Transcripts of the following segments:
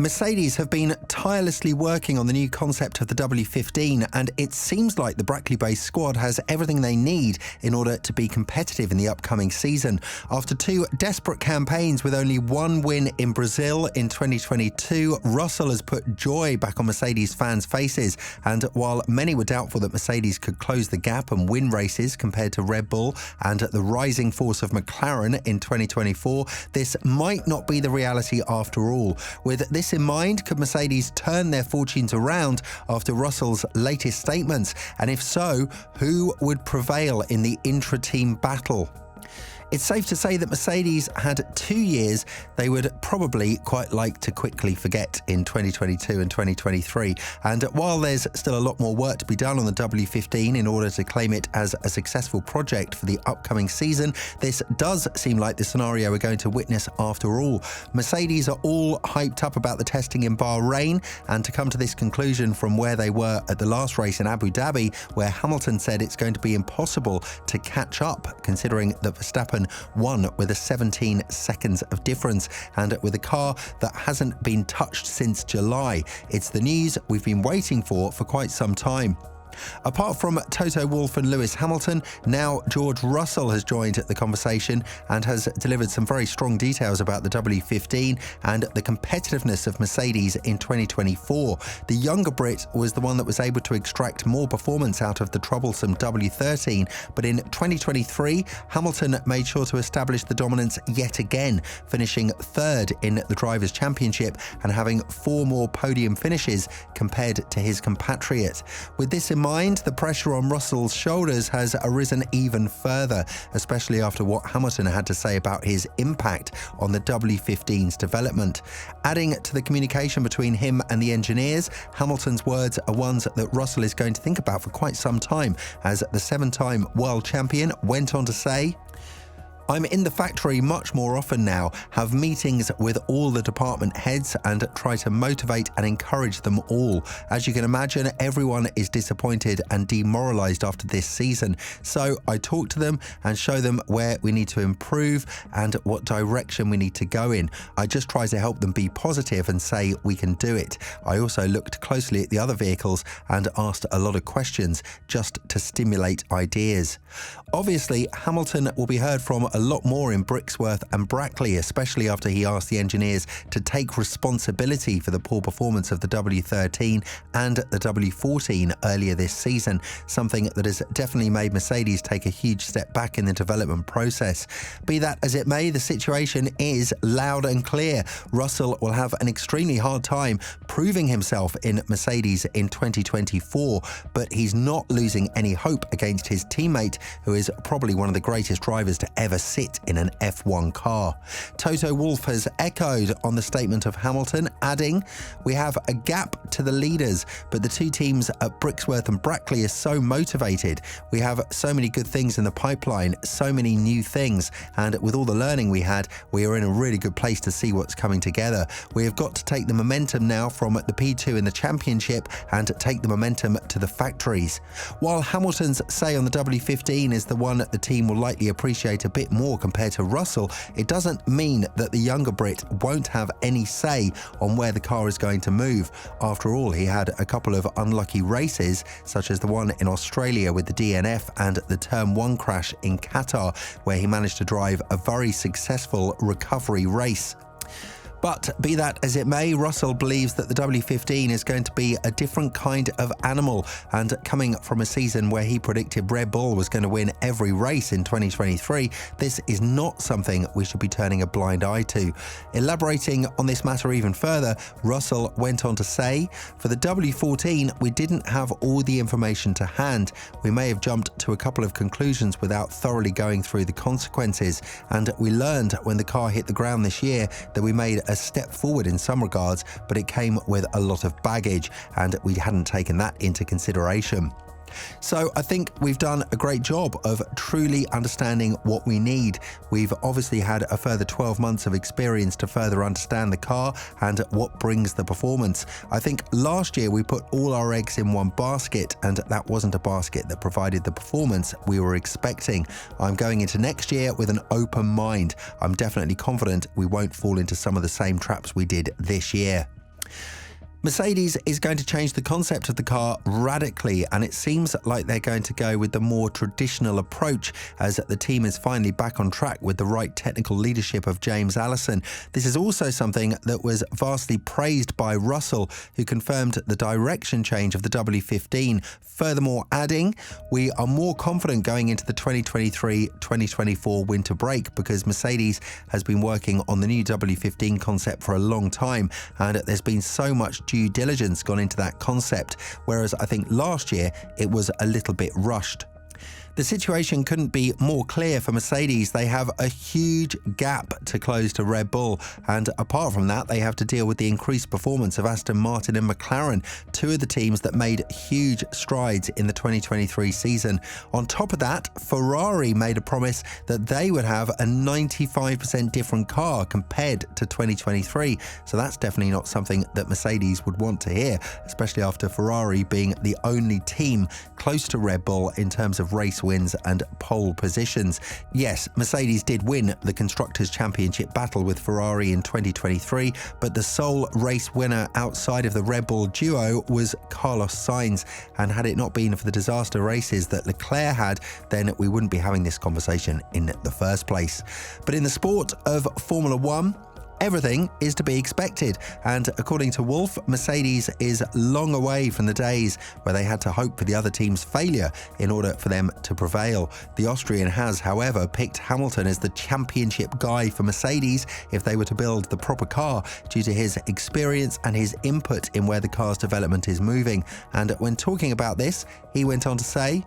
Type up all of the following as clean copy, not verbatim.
Mercedes have been tirelessly working on the new concept of the W15, and it seems like the Brackley-based squad has everything they need in order to be competitive in the upcoming season. After two desperate campaigns with only one win in Brazil in 2022, Russel has put joy back on Mercedes fans' faces, and while many were doubtful that Mercedes could close the gap and win races compared to Red Bull and the rising force of McLaren in 2024, this might not be the reality after all. With this in mind, could Mercedes turn their fortunes around after Russel's latest statements? And if so, who would prevail in the intra-team battle? It's safe to say that Mercedes had 2 years they would probably quite like to quickly forget in 2022 and 2023. And while there's still a lot more work to be done on the W15 in order to claim it as a successful project for the upcoming season, this does seem like the scenario we're going to witness after all. Mercedes are all hyped up about the testing in Bahrain, and to come to this conclusion from where they were at the last race in Abu Dhabi, where Hamilton said it's going to be impossible to catch up, considering that Verstappen won with a 17 seconds of difference and with a car that hasn't been touched since July. It's the news we've been waiting for quite some time. Apart from Toto Wolff and Lewis Hamilton, now George Russell has joined the conversation and has delivered some very strong details about the W15 and the competitiveness of Mercedes in 2024. The younger Brit was the one that was able to extract more performance out of the troublesome W13, but in 2023, Hamilton made sure to establish the dominance yet again, finishing third in the Drivers' Championship and having 4 more podium finishes compared to his compatriot. With this in mind, the pressure on Russell's shoulders has arisen even further, especially after what Hamilton had to say about his impact on the W15's development. Adding to the communication between him and the engineers, Hamilton's words are ones that Russell is going to think about for quite some time, as the 7-time world champion went on to say, "I'm in the factory much more often now, have meetings with all the department heads and try to motivate and encourage them all. As you can imagine, everyone is disappointed and demoralized after this season. So I talk to them and show them where we need to improve and what direction we need to go in. I just try to help them be positive and say we can do it. I also looked closely at the other vehicles and asked a lot of questions just to stimulate ideas." Obviously, Hamilton will be heard from a lot more in Brixworth and Brackley, especially after he asked the engineers to take responsibility for the poor performance of the W13 and the W14 earlier this season, something that has definitely made Mercedes take a huge step back in the development process. Be that as it may, the situation is loud and clear. Russell will have an extremely hard time proving himself in Mercedes in 2024, but he's not losing any hope against his teammate, who is probably one of the greatest drivers to ever sit in an F1 car. Toto Wolff has echoed on the statement of Hamilton, adding, "We have a gap to the leaders, but the two teams at Brixworth and Brackley are so motivated. We have so many good things in the pipeline, so many new things, and with all the learning we had, we are in a really good place to see what's coming together. We have got to take the momentum now from the P2 in the championship and take the momentum to the factories." While Hamilton's say on the W15 is the one the team will likely appreciate a bit more compared to Russell, it doesn't mean that the younger Brit won't have any say on where the car is going to move. After all, he had a couple of unlucky races, such as the one in Australia with the DNF and the Turn 1 crash in Qatar, where he managed to drive a very successful recovery race. But be that as it may, Russell believes that the W15 is going to be a different kind of animal, and coming from a season where he predicted Red Bull was going to win every race in 2023, this is not something we should be turning a blind eye to. Elaborating on this matter even further, Russell went on to say, "For the W14, we didn't have all the information to hand. We may have jumped to a couple of conclusions without thoroughly going through the consequences, and we learned when the car hit the ground this year that we made a step forward in some regards, but it came with a lot of baggage, and we hadn't taken that into consideration." So I think we've done a great job of truly understanding what we need. We've obviously had a further 12 months of experience to further understand the car and what brings the performance. I think last year we put all our eggs in one basket, and that wasn't a basket that provided the performance we were expecting. I'm going into next year with an open mind. I'm definitely confident we won't fall into some of the same traps we did this year. Mercedes is going to change the concept of the car radically, and it seems like they're going to go with the more traditional approach as the team is finally back on track with the right technical leadership of James Allison. This is also something that was vastly praised by Russell, who confirmed the direction change of the W15. Furthermore, adding, "We are more confident going into the 2023-2024 winter break because Mercedes has been working on the new W15 concept for a long time, and there's been so much due diligence gone into that concept, whereas I think last year it was a little bit rushed." The situation couldn't be more clear for Mercedes. They have a huge gap to close to Red Bull, and apart from that, they have to deal with the increased performance of Aston Martin and McLaren, two of the teams that made huge strides in the 2023 season. On top of that, Ferrari made a promise that they would have a 95% different car compared to 2023, so that's definitely not something that Mercedes would want to hear, especially after Ferrari being the only team close to Red Bull in terms of race wins and pole positions. Yes, Mercedes did win the Constructors' Championship battle with Ferrari in 2023, but the sole race winner outside of the Red Bull duo was Carlos Sainz, and had it not been for the disaster races that Leclerc had, then we wouldn't be having this conversation in the first place. But in the sport of Formula One, everything is to be expected, and according to Wolff, Mercedes is long away from the days where they had to hope for the other team's failure in order for them to prevail. The Austrian has, however, picked Hamilton as the championship guy for Mercedes if they were to build the proper car, due to his experience and his input in where the car's development is moving. And when talking about this, he went on to say,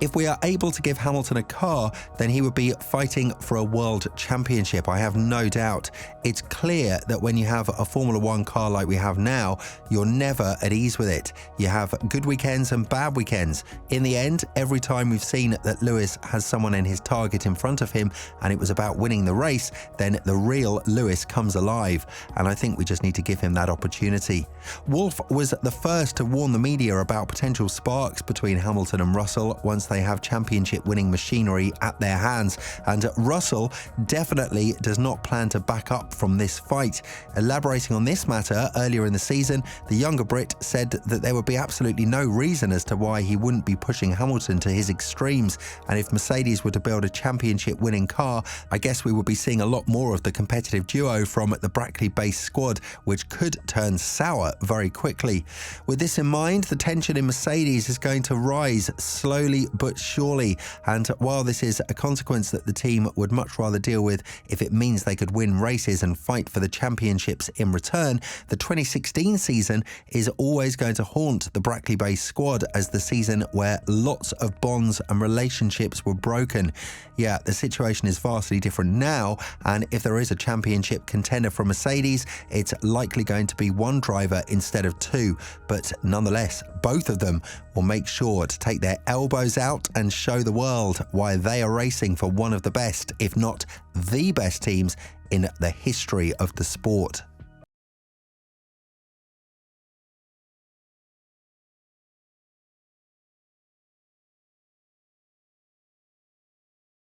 "If we are able to give Hamilton a car, then he would be fighting for a world championship, I have no doubt. It's clear that when you have a Formula One car like we have now, you're never at ease with it. You have good weekends and bad weekends. In the end, every time we've seen that Lewis has someone in his target in front of him and it was about winning the race, then the real Lewis comes alive, and I think we just need to give him that opportunity." Wolff was the first to warn the media about potential sparks between Hamilton and Russell once they have championship-winning machinery at their hands, and Russell definitely does not plan to back up from this fight. Elaborating on this matter earlier in the season, the younger Brit said that there would be absolutely no reason as to why he wouldn't be pushing Hamilton to his extremes, and if Mercedes were to build a championship-winning car, I guess we would be seeing a lot more of the competitive duo from the Brackley-based squad, which could turn sour very quickly. With this in mind, the tension in Mercedes is going to rise slowly but surely, and while this is a consequence that the team would much rather deal with if it means they could win races and fight for the championships in return, the 2016 season is always going to haunt the Brackley-based squad as the season where lots of bonds and relationships were broken. Yeah, the situation is vastly different now, and if there is a championship contender for Mercedes, it's likely going to be one driver instead of two, but nonetheless, both of them will make sure to take their elbows out and show the world why they are racing for one of the best, if not the best teams in the history of the sport.